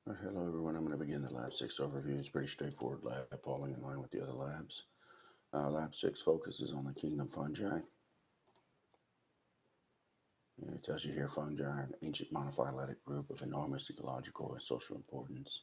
Hello everyone, I'm going to begin the Lab 6 overview. It's a pretty straightforward lab falling in line with the other labs. Lab 6 focuses on the kingdom fungi. And it tells you here fungi are an ancient monophyletic group of enormous ecological and social importance.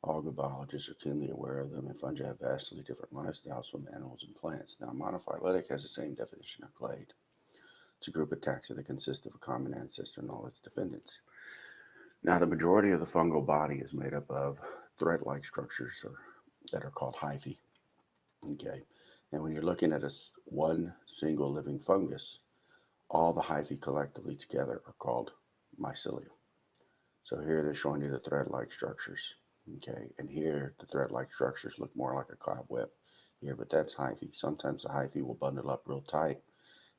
All good biologists are keenly aware of them, and fungi have vastly different lifestyles from animals and plants. Now, monophyletic has the same definition of clade. It's a group of taxa that consists of a common ancestor and all its descendants. Now, the majority of the fungal body is made up of thread-like structures that are called hyphae. Okay, and when you're looking at one single living fungus, all the hyphae collectively together are called mycelium. So here they're showing you the thread-like structures. Okay, and here the thread-like structures look more like a cobweb here, but that's hyphae. Sometimes the hyphae will bundle up real tight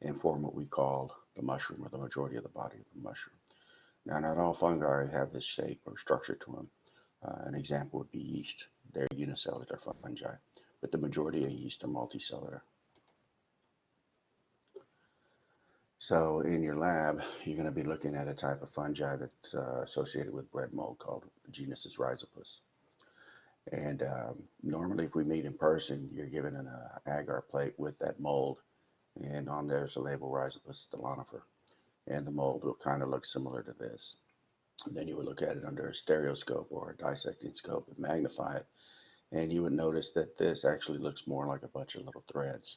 and form what we call the mushroom, or the majority of the body of the mushroom. Now, not all fungi have this shape or structure to them. An example would be yeast. They're unicellular fungi, but the majority of yeast are multicellular. So in your lab, you're going to be looking at a type of fungi that's associated with bread mold called genus is Rhizopus. And normally if we meet in person, you're given an agar plate with that mold, and on there's a label Rhizopus stolonifer. And the mold will kind of look similar to this. And then you would look at it under a stereoscope or a dissecting scope and magnify it, and you would notice that this actually looks more like a bunch of little threads.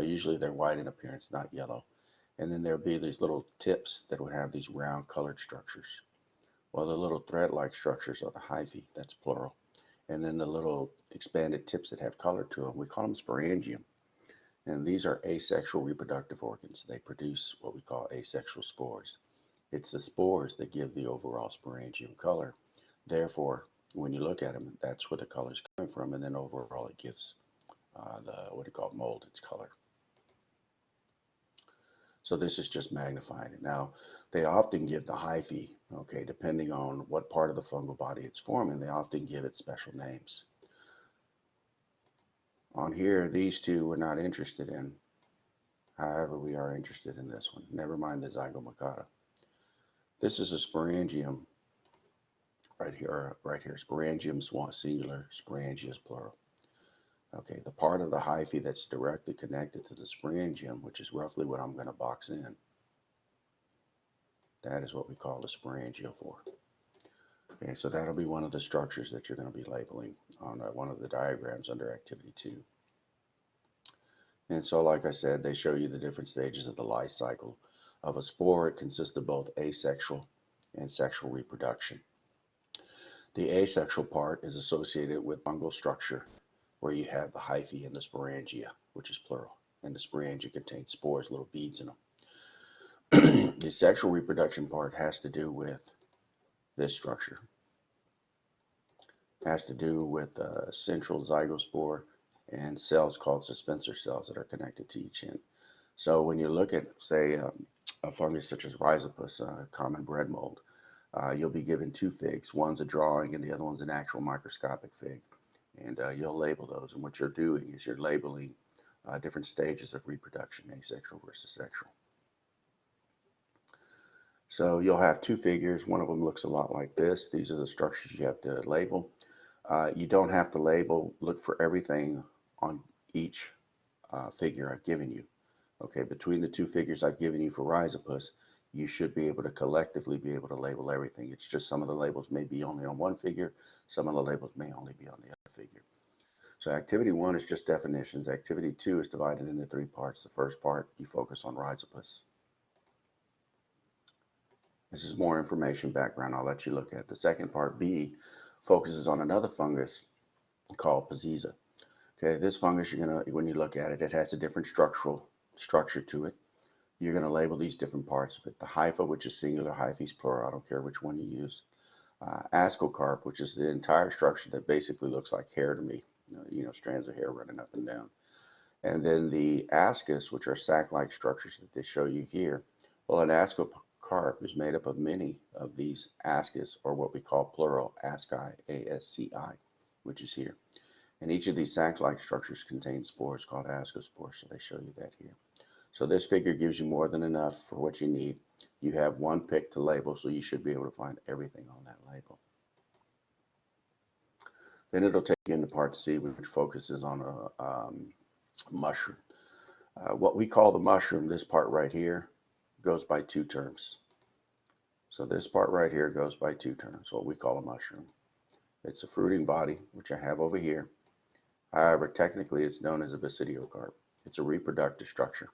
Usually they're white in appearance, not yellow. And then there'll be these little tips that would have these round colored structures. Well, the little thread-like structures are the hyphae, that's plural. And then the little expanded tips that have color to them, we call them sporangium. And these are asexual reproductive organs. They produce what we call asexual spores. It's the spores that give the overall sporangium color. Therefore, when you look at them, that's where the color is coming from, and then overall it gives the what do you call it, mold its color. So this is just magnifying it. Now, they often give the hyphae, okay, depending on what part of the fungal body it's forming, they often give it special names. On here, these two we're not interested in. However, we are interested in this one. Never mind the zygomacata. This is a sporangium right here. Sporangium singular, sporangias plural. Okay, the part of the hyphae that's directly connected to the sporangium, which is roughly what I'm going to box in, that is what we call the sporangiophore. Okay, so that'll be one of the structures that you're going to be labeling on one of the diagrams under activity 2. And so, like I said, they show you the different stages of the life cycle of a spore. It consists of both asexual and sexual reproduction. The asexual part is associated with fungal structure, where you have the hyphae and the sporangia, which is plural, and the sporangia contains spores, little beads in them. The sexual reproduction part has to do with this structure. Has to do with central zygospore and cells called suspensor cells that are connected to each end. So when you look at, say, a fungus such as Rhizopus, common bread mold, you'll be given two figs. One's a drawing and the other one's an actual microscopic fig. And you'll label those. And what you're doing is you're labeling different stages of reproduction, asexual versus sexual. So you'll have two figures. One of them looks a lot like this. These are the structures you have to label. You don't have to label, look for everything on each figure I've given you. Okay, between the two figures I've given you for Rhizopus, you should be able to collectively be able to label everything. It's just some of the labels may be only on one figure, some of the labels may only be on the other figure. So activity 1 is just definitions. Activity 2 is divided into 3 parts. The first part, you focus on Rhizopus. This is more information background I'll let you look at. The second part, B, focuses on another fungus called Peziza. Okay, this fungus, when you look at it, it has a different structure to it. You're going to label these different parts of it. The hypha, which is singular, hyphae is plural. I don't care which one you use. Ascocarp, which is the entire structure that basically looks like hair to me. Strands of hair running up and down. And then the ascus, which are sac-like structures that they show you here. Well, an ascocarp is made up of many of these ascus, or what we call plural, asci, A-S-C-I, which is here. And each of these sac-like structures contains spores called ascospores, so they show you that here. So this figure gives you more than enough for what you need. You have one pick to label, so you should be able to find everything on that label. Then it'll take you into part C, which focuses on a mushroom. What we call the mushroom, this part right here, goes by two terms. So this part right here goes by two terms, what we call a mushroom. It's a fruiting body, which I have over here. However, technically it's known as a basidiocarp. It's a reproductive structure.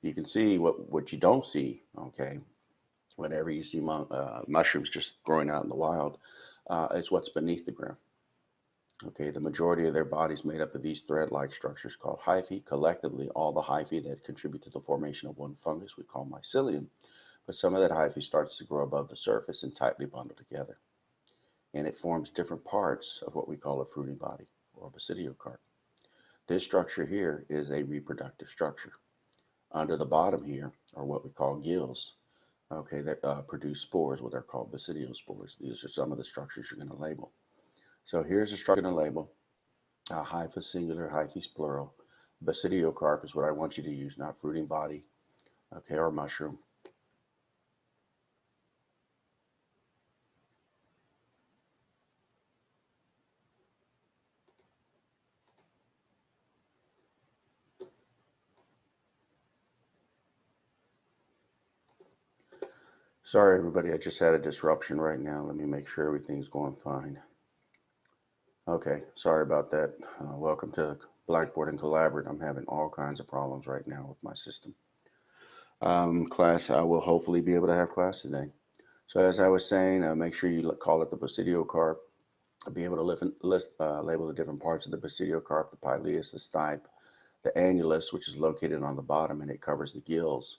You can see what you don't see, okay, whenever you see mushrooms just growing out in the wild, is what's beneath the ground. Okay, the majority of their bodies made up of these thread-like structures called hyphae. Collectively, all the hyphae that contribute to the formation of one fungus we call mycelium. But some of that hyphae starts to grow above the surface and tightly bundle together. And it forms different parts of what we call a fruiting body or basidiocarp. This structure here is a reproductive structure. Under the bottom here are what we call gills, okay, that produce spores, what are called basidiospores. These are some of the structures you're going to label. So here's the structure to label. Hypha singular, hyphae plural. Basidiocarp is what I want you to use, not fruiting body, okay, or mushroom. Sorry, everybody, I just had a disruption right now. Let me make sure everything's going fine. Okay, sorry about that. Welcome to Blackboard and Collaborate. I'm having all kinds of problems right now with my system. Class, I will hopefully be able to have class today. So as I was saying, make sure you call it the basidiocarp. Be able to label the different parts of the basidiocarp, the pileus, the stipe, the annulus, which is located on the bottom, and it covers the gills.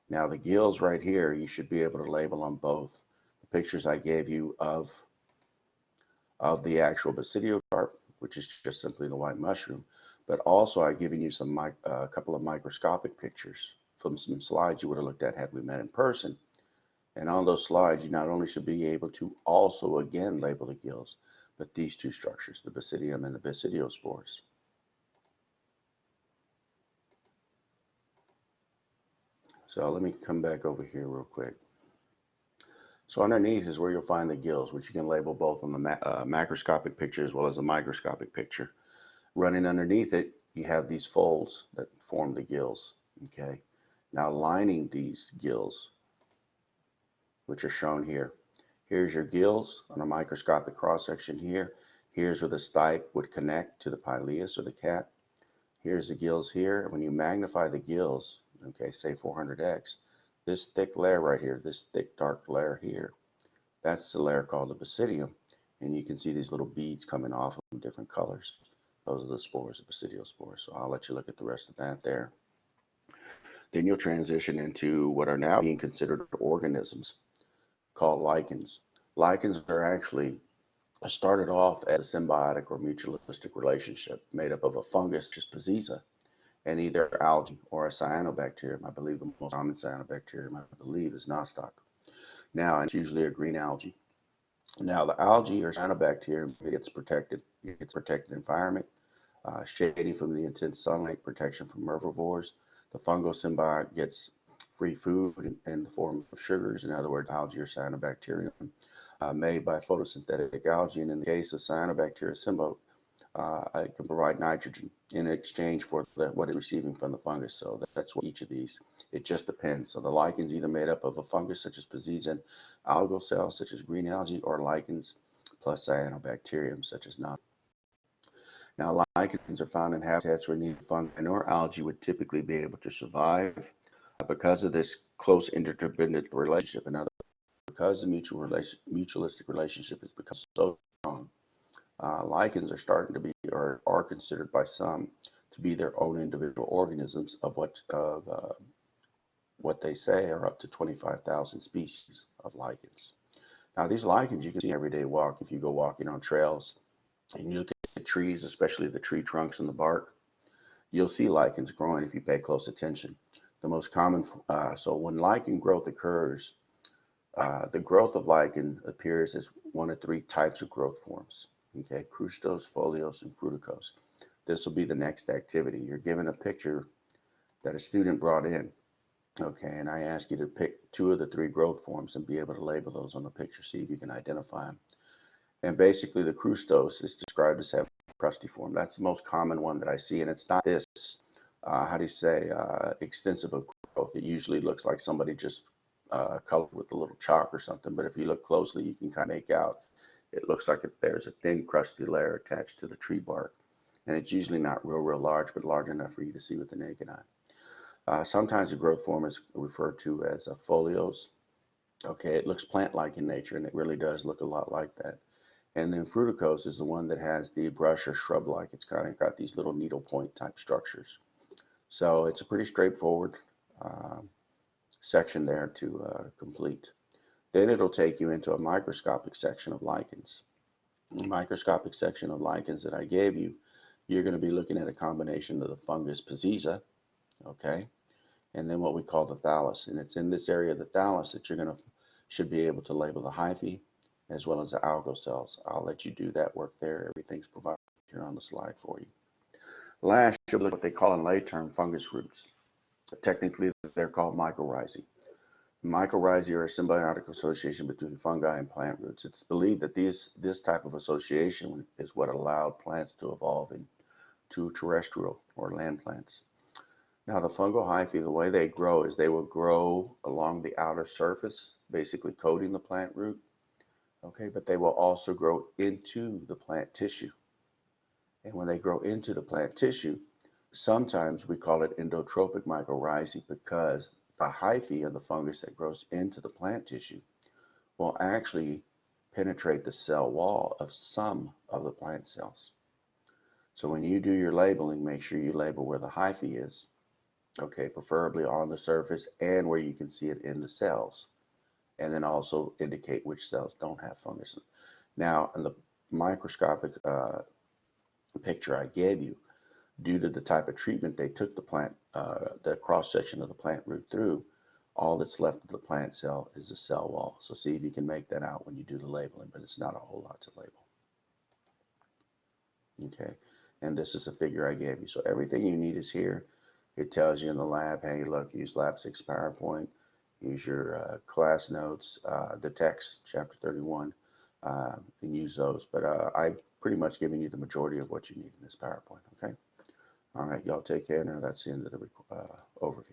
Now the gills right here, you should be able to label on both. The pictures I gave you of the actual basidiocarp, which is just simply the white mushroom, but also I've given you a couple of microscopic pictures from some slides you would have looked at had we met in person. And on those slides, you not only should be able to also again label the gills, but these two structures, the basidium and the basidiospores. So let me come back over here real quick. So underneath is where you'll find the gills, which you can label both on the macroscopic picture as well as the microscopic picture. Running underneath it, you have these folds that form the gills, okay? Now lining these gills, which are shown here. Here's your gills on a microscopic cross-section here. Here's where the stipe would connect to the pileus or the cap. Here's the gills here. When you magnify the gills, okay, say 400x, this thick layer right here, this thick dark layer here, that's the layer called the basidium. And you can see these little beads coming off in different colors. Those are the spores, the basidiospores. So I'll let you look at the rest of that there. Then you'll transition into what are now being considered organisms called lichens. Lichens are actually started off as a symbiotic or mutualistic relationship made up of a fungus, just Peziza, and either algae or a cyanobacterium. I believe the most common cyanobacterium, I believe, is nostoc. Now, it's usually a green algae. Now, the algae or cyanobacterium gets protected. It gets protected environment, shading from the intense sunlight, protection from herbivores. The fungal symbiote gets free food in the form of sugars, in other words, algae or cyanobacterium, made by photosynthetic algae. And in the case of cyanobacteria symbiote, it can provide nitrogen in exchange for what it's receiving from the fungus. So that's what each of these, it just depends. So the lichens either made up of a fungus such as Peziza, algal cells such as green algae, or lichens plus cyanobacterium such as not. Now lichens are found in habitats where neither fungi nor algae would typically be able to survive because of this close interdependent relationship. In other words, because the mutualistic relationship has become so strong, lichens are starting to be, or are considered by some, to be their own individual organisms of what they say are up to 25,000 species of lichens. Now these lichens you can see every day walk if you go walking on trails and you look at the trees, especially the tree trunks and the bark, you'll see lichens growing if you pay close attention. The most common, so when lichen growth occurs, the growth of lichen appears as one of three types of growth forms. Okay, crustose, foliose, and fruticose. This will be the next activity. You're given a picture that a student brought in. Okay, and I ask you to pick two of the three growth forms and be able to label those on the picture, see if you can identify them. And basically the crustose is described as having a crusty form. That's the most common one that I see, and it's not this, how do you say, extensive of growth. It usually looks like somebody just colored with a little chalk or something, but if you look closely, you can kind of make out, it looks like there's a thin crusty layer attached to the tree bark. And it's usually not real large, but large enough for you to see with the naked eye. Sometimes the growth form is referred to as a foliose. Okay, it looks plant-like in nature, and it really does look a lot like that. And then fruticose is the one that has the brush or shrub-like. It's kind of got these little needle point type structures. So it's a pretty straightforward uh, section there to complete. Then it'll take you into a microscopic section of lichens. The microscopic section of lichens that I gave you, you're going to be looking at a combination of the fungus Peziza, okay, and then what we call the thallus. And it's in this area of the thallus that you're going to should be able to label the hyphae as well as the algal cells. I'll let you do that work there. Everything's provided here on the slide for you. Last, you'll look at what they call in lay term fungus roots. Technically, they're called mycorrhizae. Mycorrhizae are a symbiotic association between fungi and plant roots. It's believed that this type of association is what allowed plants to evolve into terrestrial or land plants. Now, the fungal hyphae, the way they grow is they will grow along the outer surface, basically coating the plant root. Okay, but they will also grow into the plant tissue. And when they grow into the plant tissue, sometimes we call it endotropic mycorrhizae because the hyphae of the fungus that grows into the plant tissue will actually penetrate the cell wall of some of the plant cells. So when you do your labeling, make sure you label where the hyphae is, okay, preferably on the surface and where you can see it in the cells, and then also indicate which cells don't have fungus. Now, in the microscopic picture I gave you, due to the type of treatment they took the plant, the cross section of the plant root through, all that's left of the plant cell is the cell wall. So see if you can make that out when you do the labeling, but it's not a whole lot to label. Okay, and this is a figure I gave you. So everything you need is here. It tells you in the lab, hey, look, use Lab 6 PowerPoint, use your class notes, the text, chapter 31, and use those. But I've pretty much given you the majority of what you need in this PowerPoint, okay? All right, y'all take care now. That's the end of the overview.